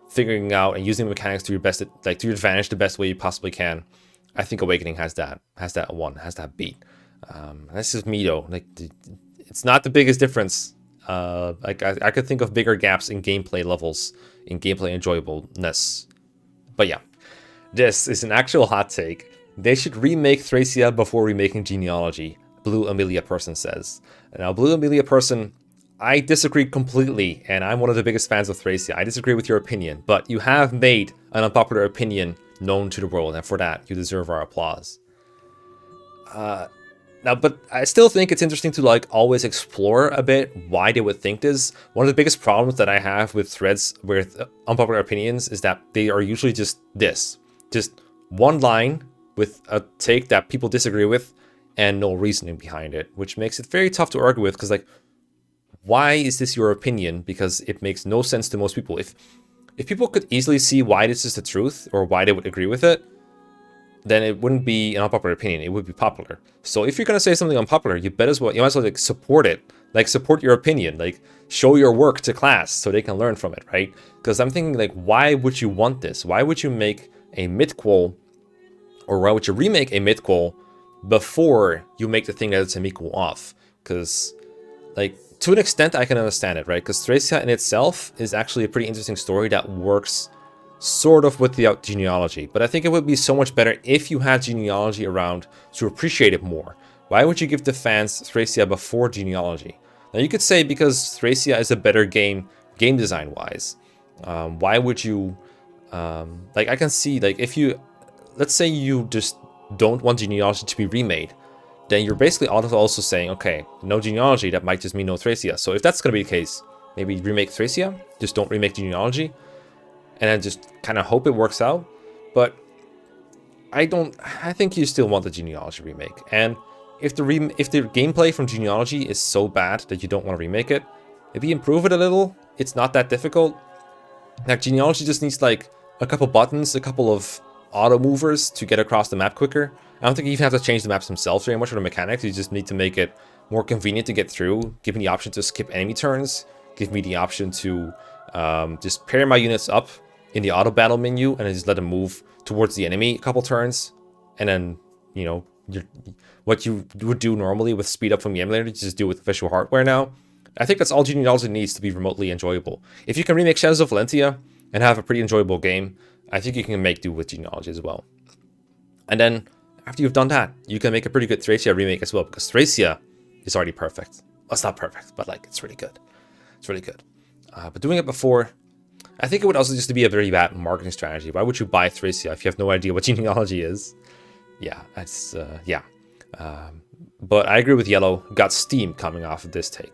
figuring out and using the mechanics to your best, like to your advantage, the best way you possibly can, I think Awakening has that beat. This is me though. Like, it's not the biggest difference. Like I could think of bigger gaps in gameplay levels, in gameplay enjoyableness. But yeah, this is an actual hot take. They should remake Thracia before remaking Genealogy, Blue Amelia Person says. Now, Blue Amelia Person, I disagree completely, and I'm one of the biggest fans of Thracia. I disagree with your opinion, but you have made an unpopular opinion known to the world, and for that, you deserve our applause. Now, but I still think it's interesting to like always explore a bit why they would think this. One of the biggest problems that I have with threads with unpopular opinions is that they are usually just this. Just one line with a take that people disagree with and no reasoning behind it, which makes it very tough to argue with, because like, why is this your opinion? Because it makes no sense to most people. If people could easily see why this is the truth or why they would agree with it, then it wouldn't be an unpopular opinion, it would be popular. So if you're gonna say something unpopular, you might as well like support it. Like, support your opinion, like show your work to class so they can learn from it, right? Because I'm thinking like, why would you want this? Why would you make a midquel, or why would you remake a midquel before you make the thing that it's a midquel off? Because like, to an extent I can understand it, right? Because Thracia in itself is actually a pretty interesting story that works sort of without Genealogy, but I think it would be so much better if you had Genealogy around to appreciate it more. Why would you give the fans Thracia before Genealogy? Now you could say because Thracia is a better game design wise. Why would you like, I can see like, if you, let's say you just don't want Genealogy to be remade, then you're basically also saying, okay, no Genealogy, that might just mean no Thracia. So if that's going to be the case, maybe remake Thracia, just don't remake Genealogy, and then just kind of hope it works out. But I think you still want the Genealogy remake. And if the gameplay from Genealogy is so bad that you don't want to remake it, if you improve it a little, it's not that difficult. Like, Genealogy just needs like a couple buttons, a couple of auto movers to get across the map quicker. I don't think you even have to change the maps themselves very much for the mechanics. You just need to make it more convenient to get through. Give me the option to skip enemy turns. Give me the option to just pair my units up in the auto battle menu and then just let them move towards the enemy a couple turns. And then, you know, what you would do normally with speed up from the emulator, you just do with visual hardware now. I think that's all Genealogy needs to be remotely enjoyable. If you can remake Shadows of Valentia and have a pretty enjoyable game, I think you can make do with Genealogy as well. And then, after you've done that, you can make a pretty good Thracia remake as well, because Thracia is already perfect. Well, it's not perfect, but like, it's really good. It's really good. But doing it before, I think it would also just be a very bad marketing strategy. Why would you buy Thracia if you have no idea what Genealogy is? Yeah, that's, yeah. But I agree with Yellow. Got steam coming off of this take.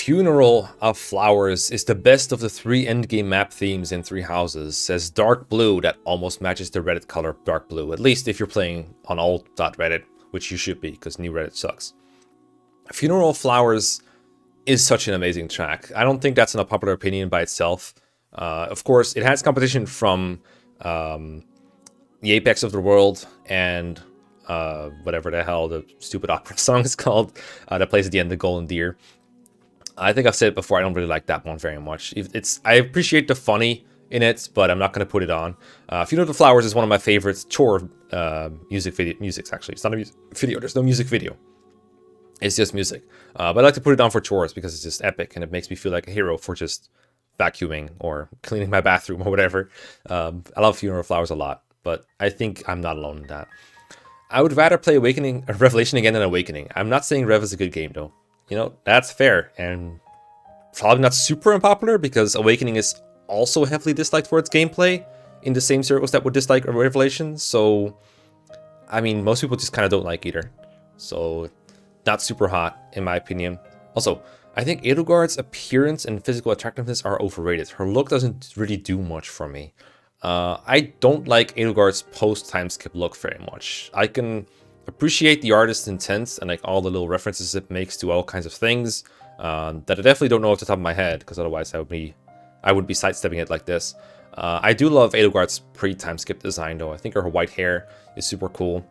Funeral of Flowers is the best of the 3 endgame map themes in 3 houses, says Dark Blue that almost matches the Reddit color Dark Blue, at least if you're playing on alt.reddit, which you should be, because new Reddit sucks. Funeral of Flowers is such an amazing track. I don't think that's an unpopular opinion by itself. Of course, it has competition from the Apex of the World and whatever the hell the stupid opera song is called that plays at the end, the Golden Deer. I think I've said it before, I don't really like that one very much. I appreciate the funny in it, but I'm not going to put it on. Funeral of the Flowers is one of my favorites chore musics, actually. It's not a music video, there's no music video. It's just music. But I like to put it on for chores because it's just epic and it makes me feel like a hero for just vacuuming or cleaning my bathroom or whatever. I love Funeral of Flowers a lot, but I think I'm not alone in that. I would rather play Revelation again than Awakening. I'm not saying Rev is a good game though. You know, that's fair, and probably not super unpopular because Awakening is also heavily disliked for its gameplay in the same circles that would dislike Revelation. So, I mean, most people just kind of don't like either. So, not super hot, in my opinion. Also, I think Edelgard's appearance and physical attractiveness are overrated. Her look doesn't really do much for me. I don't like Edelgard's post-time skip look very much. I can appreciate the artist's intent and like all the little references it makes to all kinds of things that I definitely don't know off the top of my head, because otherwise I would be sidestepping it like this. I do love Edelgard's pre-time skip design though. I think her white hair is super cool.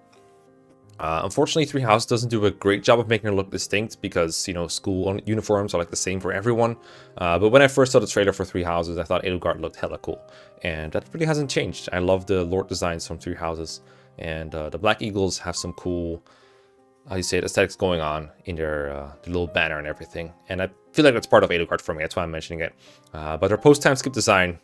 Unfortunately, 3 Houses doesn't do a great job of making her look distinct because, you know, school uniforms are like the same for everyone. But when I first saw the trailer for 3 Houses, I thought Edelgard looked hella cool. And that really hasn't changed. I love the Lord designs from 3 Houses. And the Black Eagles have some cool, how you say it, aesthetics going on in their little banner and everything. And I feel like that's part of Edelgard for me. That's why I'm mentioning it. But their post-time skip design,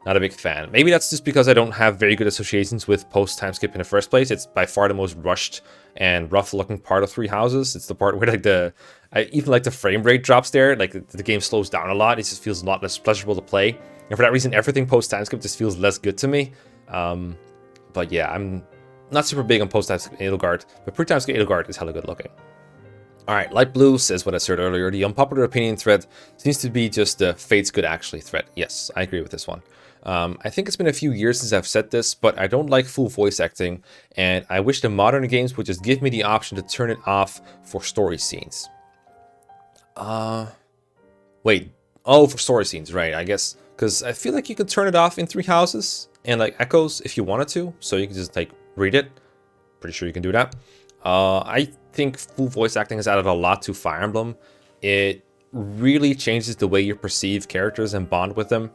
not a big fan. Maybe that's just because I don't have very good associations with post-time skip in the first place. It's by far the most rushed and rough-looking part of 3 Houses. It's the part where like even like the frame rate drops there. Like the game slows down a lot. It just feels a lot less pleasurable to play. And for that reason, everything post-time skip just feels less good to me. But yeah, I'm not super big on post-time skip Edelgard, but pre-time skip Edelgard is hella good looking. Alright, Light Blue says what I said earlier. The unpopular opinion thread seems to be just the Fates good actually thread. Yes, I agree with this one. I think it's been a few years since I've said this, but I don't like full voice acting, and I wish the modern games would just give me the option to turn it off for story scenes. Wait. Oh, for story scenes, right, I guess. Because I feel like you could turn it off in 3 Houses and like echoes if you wanted to, so you can just like read it. Pretty sure you can do that. I think full voice acting has added a lot to Fire Emblem. It really changes the way you perceive characters and bond with them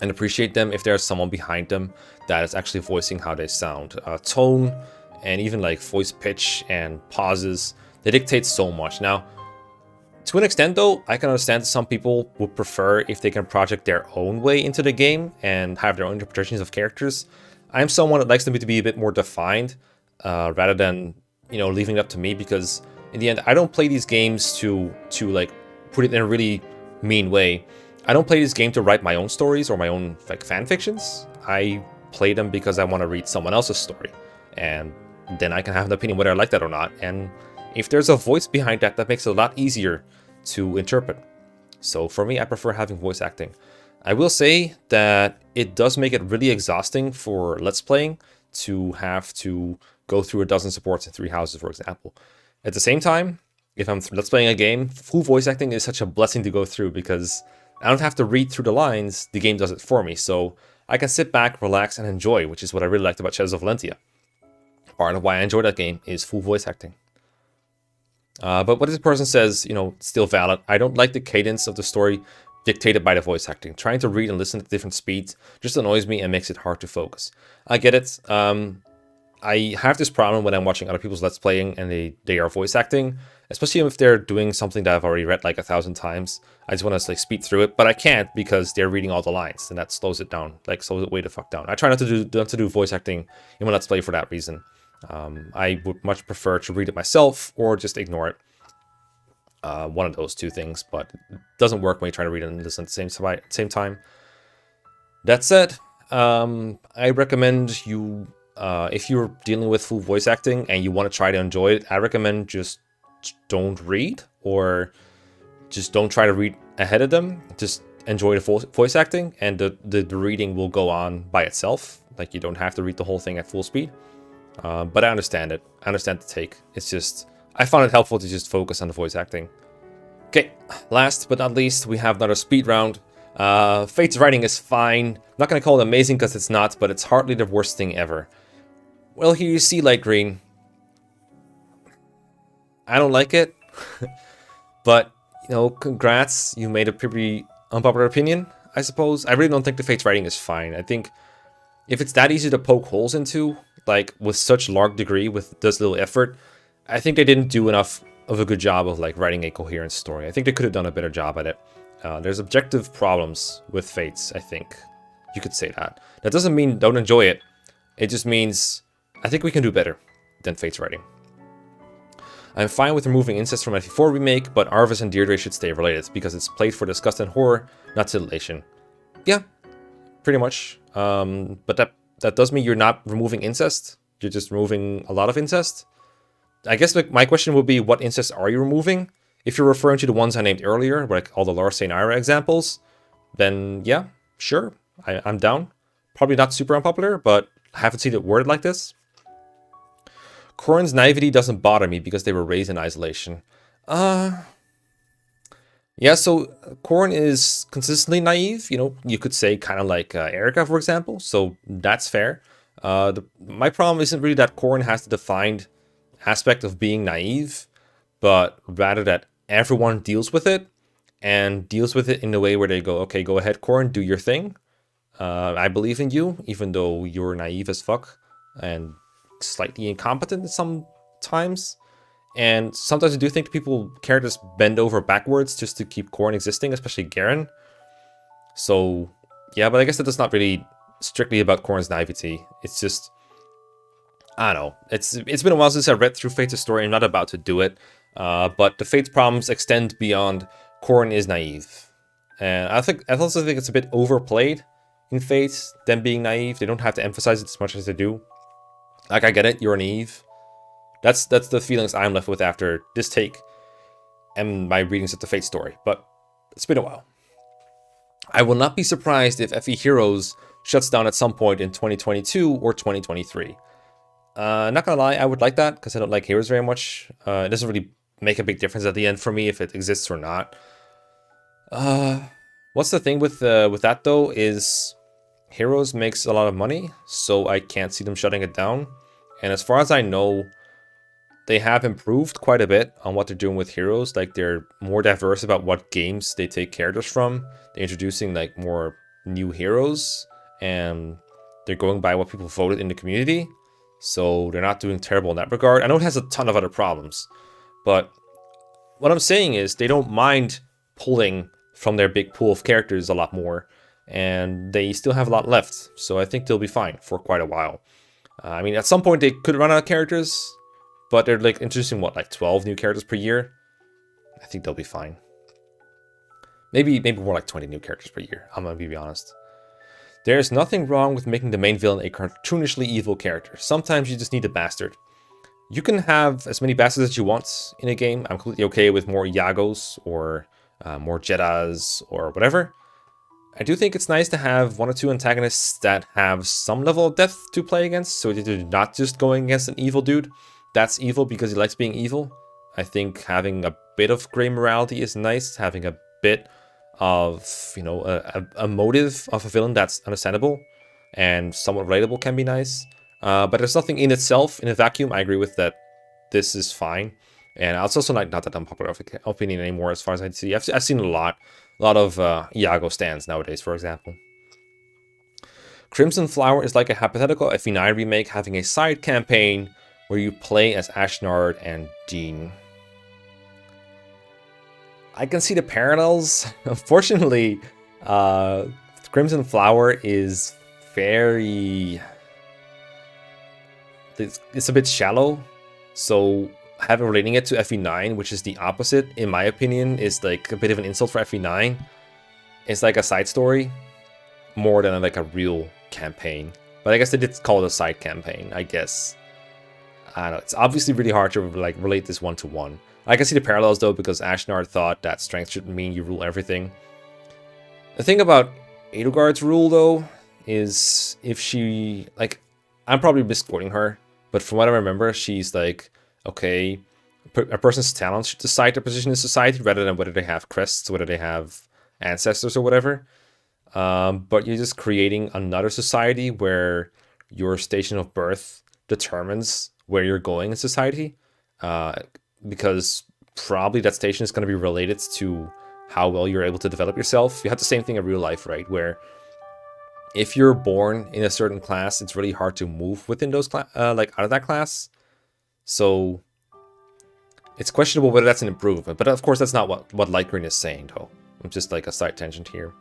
and appreciate them if there's someone behind them that is actually voicing how they sound. Tone and even like voice pitch and pauses, they dictate so much. Now, to an extent though, I can understand some people would prefer if they can project their own way into the game and have their own interpretations of characters. I'm someone that likes them to be a bit more defined rather than, you know, leaving it up to me, because in the end, I don't play these games to like put it in a really mean way. I don't play this game to write my own stories or my own like fan fictions. I play them because I want to read someone else's story, and then I can have an opinion whether I like that or not. And if there's a voice behind that, that makes it a lot easier to interpret. So for me, I prefer having voice acting. I will say that it does make it really exhausting for Let's Playing to have to go through a dozen supports in 3 Houses, for example. At the same time, if I'm Let's Playing a game, full voice acting is such a blessing to go through because I don't have to read through the lines, the game does it for me. So I can sit back, relax, and enjoy, which is what I really liked about Shadows of Valentia. Part of why I enjoy that game is full voice acting. But what this person says, you know, still valid. I don't like the cadence of the story dictated by the voice acting. Trying to read and listen at different speeds just annoys me and makes it hard to focus. I get it. I have this problem when I'm watching other people's Let's Playing and they are voice acting, especially if they're doing something that I've already read like 1,000 times. I just want to like speed through it, but I can't because they're reading all the lines, and that slows it down, like slows it way the fuck down. I try not to do voice acting in my Let's Play for that reason. I would much prefer to read it myself or just ignore it. One of those two things, but it doesn't work when you try to read it and listen at the same time. That said, I recommend you, if you're dealing with full voice acting and you want to try to enjoy it, I recommend just don't read, or Just don't try to read ahead of them. Just enjoy the voice acting, and the reading will go on by itself. Like, you don't have to read the whole thing at full speed. But I understand it. I understand the take. It's just, I found it helpful to just focus on the voice acting. Okay, last but not least, we have another speed round. Fate's writing is fine. I'm not going to call it amazing because it's not, but it's hardly the worst thing ever. Well, here you see light green. I don't like it. But, you know, congrats. You made a pretty unpopular opinion, I suppose. I really don't think the Fate's writing is fine. I think if it's that easy to poke holes into, like with such large degree, with this little effort, I think they didn't do enough of a good job of like writing a coherent story. I think they could have done a better job at it. There's objective problems with Fates, I think. You could say that. That doesn't mean don't enjoy it. It just means I think we can do better than Fate's writing. I'm fine with removing Incest from FE4 Remake, but Arvis and Deirdre should stay related, because it's played for disgust and horror, not titillation. Yeah, pretty much. But that does mean you're not removing Incest. You're just removing a lot of Incest. I guess my question would be, what Incest are you removing? If you're referring to the ones I named earlier, like all the Larsa and Eirika examples, then yeah, sure, I'm down. Probably not super unpopular, but I haven't seen it worded like this. Corrin's naivety doesn't bother me because they were raised in isolation. Yeah, so Corrin is consistently naive. You know, you could say kind of like Eirika, for example. So that's fair. My problem isn't really that Corrin has the defined aspect of being naive, but rather that everyone deals with it, and deals with it in a way where they go, okay, go ahead, Corrin, do your thing. I believe in you, even though you're naive as fuck and slightly incompetent sometimes. And sometimes I do think characters bend over backwards just to keep Corrin existing, especially Garen. So yeah, but I guess that is not really strictly about Corrin's naivety. It's just, I don't know. It's been a while since I read through Fate's story. I'm not about to do it. But the Fate's problems extend beyond Corrin is naive. And I also think it's a bit overplayed in Fate, them being naive. They don't have to emphasize it as much as they do. Like, I get it, you're naive. That's the feelings I'm left with after this take and my readings of the Fate story. But it's been a while. I will not be surprised if FE Heroes shuts down at some point in 2022 or 2023. Not gonna lie, I would like that, because I don't like Heroes very much. It doesn't really make a big difference at the end for me if it exists or not. What's the thing with that though is Heroes makes a lot of money, so I can't see them shutting it down. And as far as I know, they have improved quite a bit on what they're doing with Heroes. Like, they're more diverse about what games they take characters from. They're introducing like more new heroes, and they're going by what people voted in the community. So they're not doing terrible in that regard. I know it has a ton of other problems, but what I'm saying is they don't mind pulling from their big pool of characters a lot more, and they still have a lot left. So I think they'll be fine for quite a while. I mean, at some point they could run out of characters, but they're like introducing what, like 12 new characters per year? I think they'll be fine. Maybe more like 20 new characters per year. I'm gonna be honest. There's nothing wrong with making the main villain a cartoonishly evil character. Sometimes you just need a bastard. You can have as many bastards as you want in a game. I'm completely okay with more Iagos or more Jeddas or whatever. I do think it's nice to have one or two antagonists that have some level of depth to play against, so you're not just going against an evil dude that's evil because he likes being evil. I think having a bit of gray morality is nice, having a bit of, you know, a motive of a villain that's understandable and somewhat relatable can be nice. But there's nothing in itself, in a vacuum. I agree with that. This is fine. And it's also like not that unpopular opinion anymore as far as I see. I've seen a lot of Iago stands nowadays, for example. Crimson Flower is like a hypothetical FE9 remake having a side campaign where you play as Ashnard and Jean. I can see the parallels. Unfortunately, Crimson Flower is very... It's a bit shallow. So relating it to FE9, which is the opposite, in my opinion, is like a bit of an insult for FE9. It's like a side story more than like a real campaign. But I guess they did call it a side campaign, I guess. I don't know. It's obviously really hard to like relate this one to one. I can see the parallels though, because Ashnard thought that strength should mean you rule everything. The thing about Edelgard's rule though is if she, like, I'm probably misquoting her, but from what I remember, she's like, okay, a person's talents should decide their position in society rather than whether they have crests, whether they have ancestors or whatever. But you're just creating another society where your station of birth determines where you're going in society, because probably that station is going to be related to how well you're able to develop yourself. You have the same thing in real life, right? Where if you're born in a certain class, it's really hard to move within those like out of that class. So it's questionable whether that's an improvement. But of course, that's not what Lightgreen is saying, though. I'm just like a side tangent here.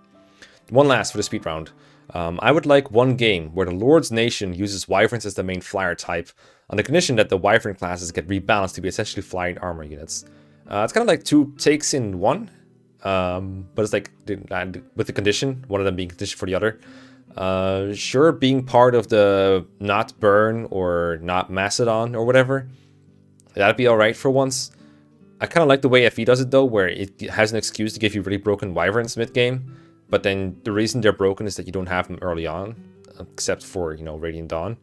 One last for the speed round. I would like one game where the Lord's Nation uses Wyverns as the main flyer type, on the condition that the Wyvern classes get rebalanced to be essentially flying armor units. It's kind of like 2 takes in one, but it's like with the condition, one of them being conditioned for the other. Sure, being part of the not Burn or not Macedon or whatever, that'd be alright for once. I kind of like the way FE does it though, where it has an excuse to give you really broken Wyverns mid-game, but then the reason they're broken is that you don't have them early on, except for, you know, Radiant Dawn.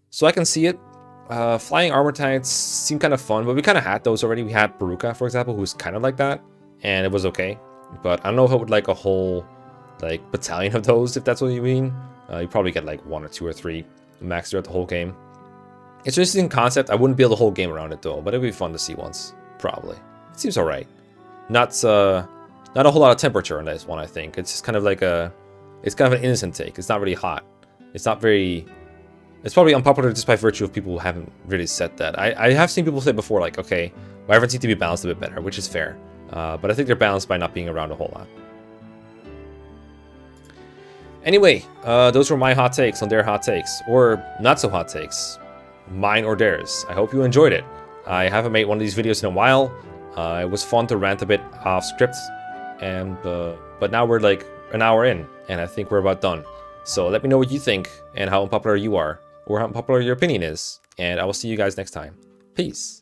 So I can see it. Flying armor types seem kind of fun, but we kind of had those already. We had Baruka, for example, who's kind of like that, and it was okay. But I don't know if I would like a whole like battalion of those, if that's what you mean. You probably get like 1 or 2 or 3 max throughout the whole game. It's an interesting concept. I wouldn't build a whole game around it though, but it'd be fun to see once, probably. It seems alright. Not a whole lot of temperature on this one, I think. It's just kind of like it's kind of an innocent take. It's not really hot. It's not very... It's probably unpopular just by virtue of people who haven't really said that. I have seen people say before, like, okay, Wyverns need to be balanced a bit better, which is fair. But I think they're balanced by not being around a whole lot. Anyway, those were my hot takes on their hot takes, or not so hot takes, mine or theirs. I hope you enjoyed it. I haven't made one of these videos in a while. It was fun to rant a bit off script, and but now we're like an hour in, and I think we're about done. So let me know what you think and how unpopular you are, or how unpopular your opinion is, and I will see you guys next time. Peace.